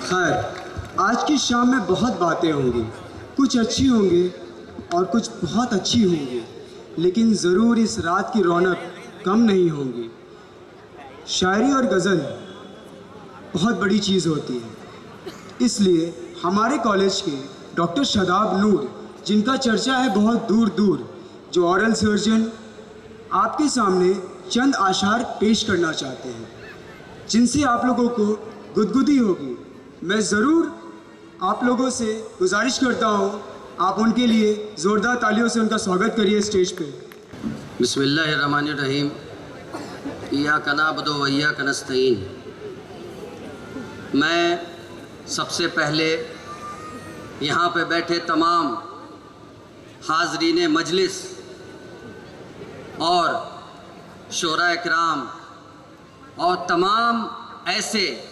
खैर, आज की शाम में बहुत बातें होंगी, कुछ अच्छी होंगी और कुछ बहुत अच्छी होंगी, लेकिन ज़रूर इस रात की रौनक कम नहीं होगी। शायरी और गज़ल बहुत बड़ी चीज़ होती है, इसलिए हमारे कॉलेज के डॉक्टर शादाब नूर, जिनका चर्चा है बहुत दूर दूर, जो ऑरल सर्जन, आपके सामने चंद आशार पेश करना चाहते हैं, जिनसे आप लोगों को गुदगुदी होगी। मैं ज़रूर आप लोगों से गुजारिश करता हूँ, आप उनके लिए ज़ोरदार तालियों से उनका स्वागत करिए स्टेज पे। बिस्मिल्लाहिर्रहमानिर्रहीम। इय्याका नअबुदु व इय्याका नस्तईन। मैं सबसे पहले यहाँ पे बैठे तमाम हाज़रीन मजलिस और शोरा इकराम और तमाम ऐसे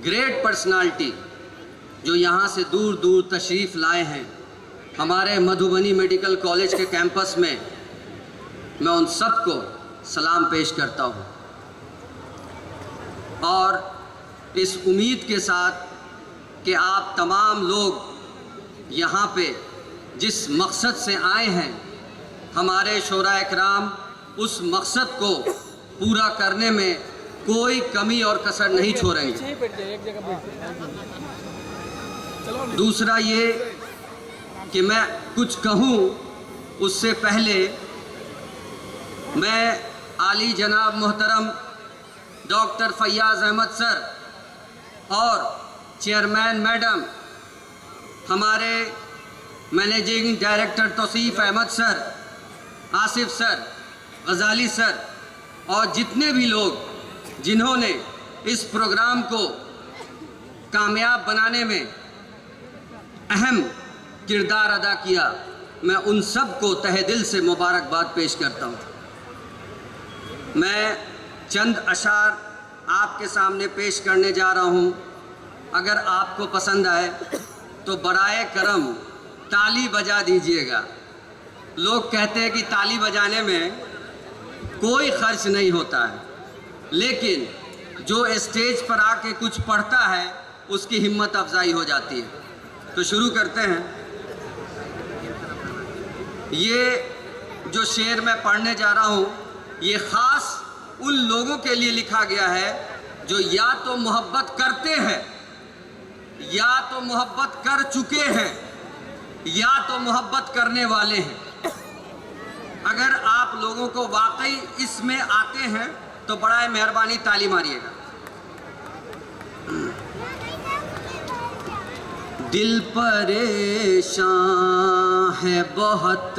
ग्रेट पर्सनालिटी जो यहाँ से दूर दूर तशरीफ़ लाए हैं हमारे मधुबनी मेडिकल कॉलेज के कैंपस में, मैं उन सब को सलाम पेश करता हूँ और इस उम्मीद के साथ कि आप तमाम लोग यहाँ पे जिस मकसद से आए हैं, हमारे शोरा इकराम उस मकसद को पूरा करने में कोई कमी और कसर नहीं छोड़ेंगे। दूसरा ये कि मैं कुछ कहूँ उससे पहले मैं आली जनाब मोहतरम डॉक्टर फैयाज़ अहमद सर और चेयरमैन मैडम, हमारे managing director Tauseef Ahmed sir, Asif sir, Ghazali sir और जितने भी लोग जिन्होंने इस प्रोग्राम को कामयाब बनाने में अहम किरदार अदा किया, मैं उन सब को तहे दिल से मुबारकबाद पेश करता हूँ। मैं चंद अशार आपके सामने पेश करने जा रहा हूँ। अगर आपको पसंद आए तो बराए करम ताली बजा दीजिएगा। लोग कहते हैं कि ताली बजाने में कोई खर्च नहीं होता है, लेकिन जो स्टेज पर आके कुछ पढ़ता है उसकी हिम्मत अफजाई हो जाती है। तो शुरू करते हैं। ये जो शेर मैं पढ़ने जा रहा हूँ, ये ख़ास उन लोगों के लिए लिखा गया है जो या तो मोहब्बत करते हैं, या तो मोहब्बत कर चुके हैं, या तो मोहब्बत करने वाले हैं। अगर आप लोगों को वाकई इसमें आते हैं तो बड़ा मेहरबानी ताली मारिएगा। दिल परेशान है बहुत,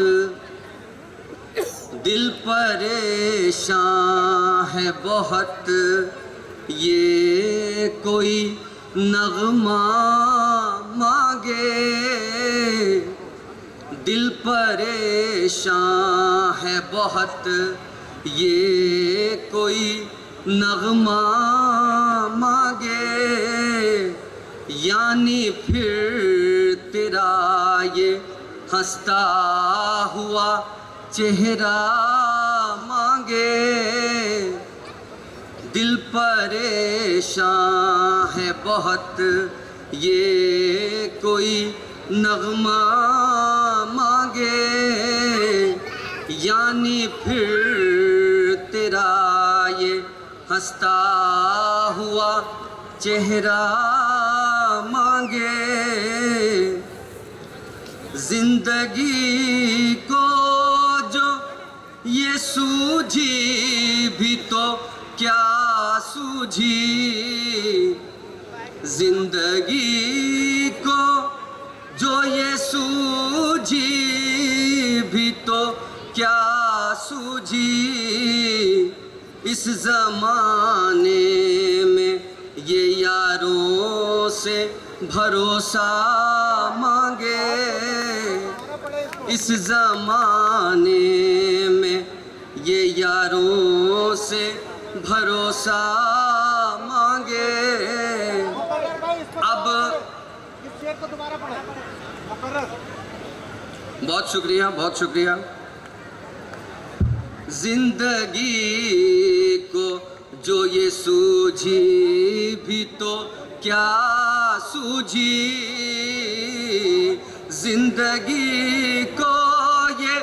दिल परेशान है बहुत, ये कोई नगमा मांगे। दिल परेशान है बहुत, ये कोई नगमा मांगे, यानी फिर तेरा ये हंसता हुआ चेहरा मांगे। दिल परेशान है बहुत, ये कोई नगमा मांगे, यानी फिर तेरा ये हंसता हुआ चेहरा मांगे। जिंदगी को जो ये सूझी भी तो क्या सूझी, जिंदगी को जो ये सूझी भी तो क्या सूझी, इस ज़माने में ये यारों से भरोसा मांगे। इस ज़माने में ये यारों से भरोसा मांगे। अब बहुत शुक्रिया, बहुत शुक्रिया। जिंदगी को जो ये सूझी भी तो क्या सूझी, जिंदगी को ये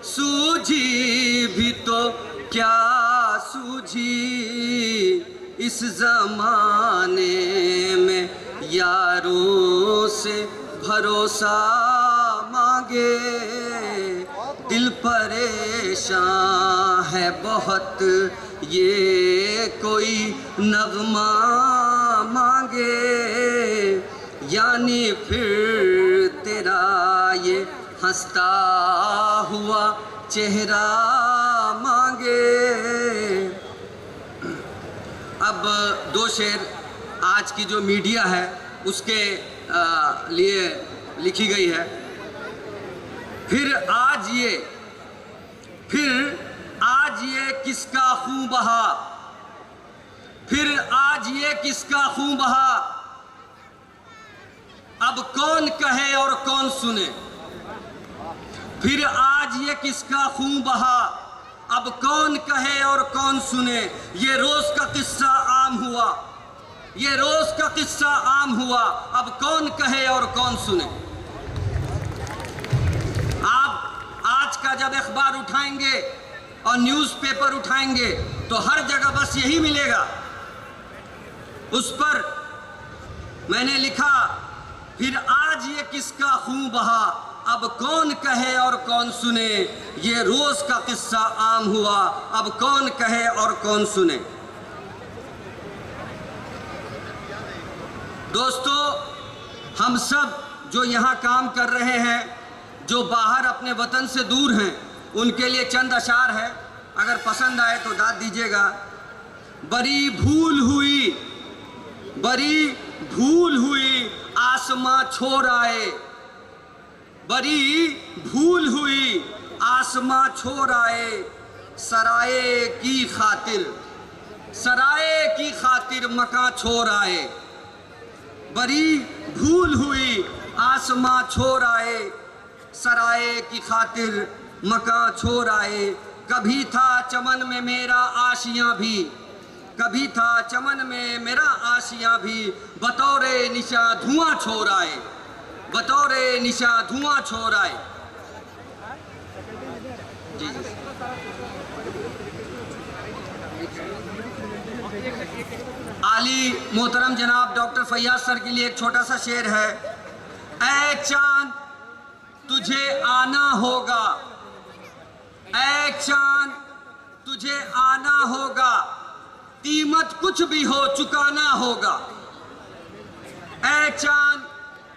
सूझी भी तो क्या सूझी। इस जमाने में यारों से भरोसा मांगे, दिल परेशान है बहुत, ये कोई नगमा मांगे। यानी फिर तेरा ये हंसता हुआ चेहरा मांगे। अब दो शेर आज की जो मीडिया है उसके लिए लिखी गई है। फिर आज ये किसका खून बहा, फिर आज ये किसका खून बहा, अब कौन कहे और कौन सुने। फिर आज ये किसका खून बहा, अब कौन कहे और कौन सुने। ये रोज का किस्सा आम हुआ, ये रोज का किस्सा आम हुआ, अब कौन कहे और कौन सुने। आप आज का जब अखबार उठाएंगे और न्यूज़पेपर उठाएंगे तो हर जगह बस यही मिलेगा। उस पर मैंने लिखा, फिर आज ये किसका खून बहा, अब कौन कहे और कौन सुने। ये रोज का किस्सा आम हुआ, अब कौन कहे और कौन सुने। दोस्तों, हम सब जो यहाँ काम कर रहे हैं, जो बाहर अपने वतन से दूर हैं, उनके लिए चंद अशार है, अगर पसंद आए तो दाद दीजिएगा। बड़ी भूल हुई, बड़ी भूल हुई, आसमां छोड़ आए। बड़ी भूल हुई, आसमां छोड़ आए। सराय की खातिर, सराय की खातिर मकां छोड़ आए। बड़ी भूल हुई, आसमां छोड़ आए। सराय की खातिर मकां छोड़ आए। कभी था चमन में मेरा आशियां भी, कभी था चमन में मेरा आशियां भी, बतौरे निशा धुआं छोड़ आए, बतौरे निशा धुआं छोड़ आए। जी जी। आली मोहतरम जनाब डॉक्टर फैयाज सर के लिए एक छोटा सा शेर है। ऐ चांद तुझे आना होगा, ऐ चांद तुझे आना होगा, कीमत कुछ भी हो चुकाना होगा। ऐ चांद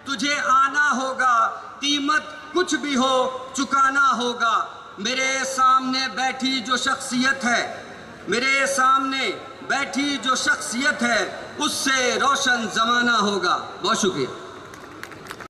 तुझे आना होगा, कीमत कुछ भी हो चुकाना होगा। मेरे सामने बैठी जो शख्सियत है, मेरे सामने बैठी जो शख्सियत है, उससे रोशन ज़माना होगा। बहुत शुक्रिया।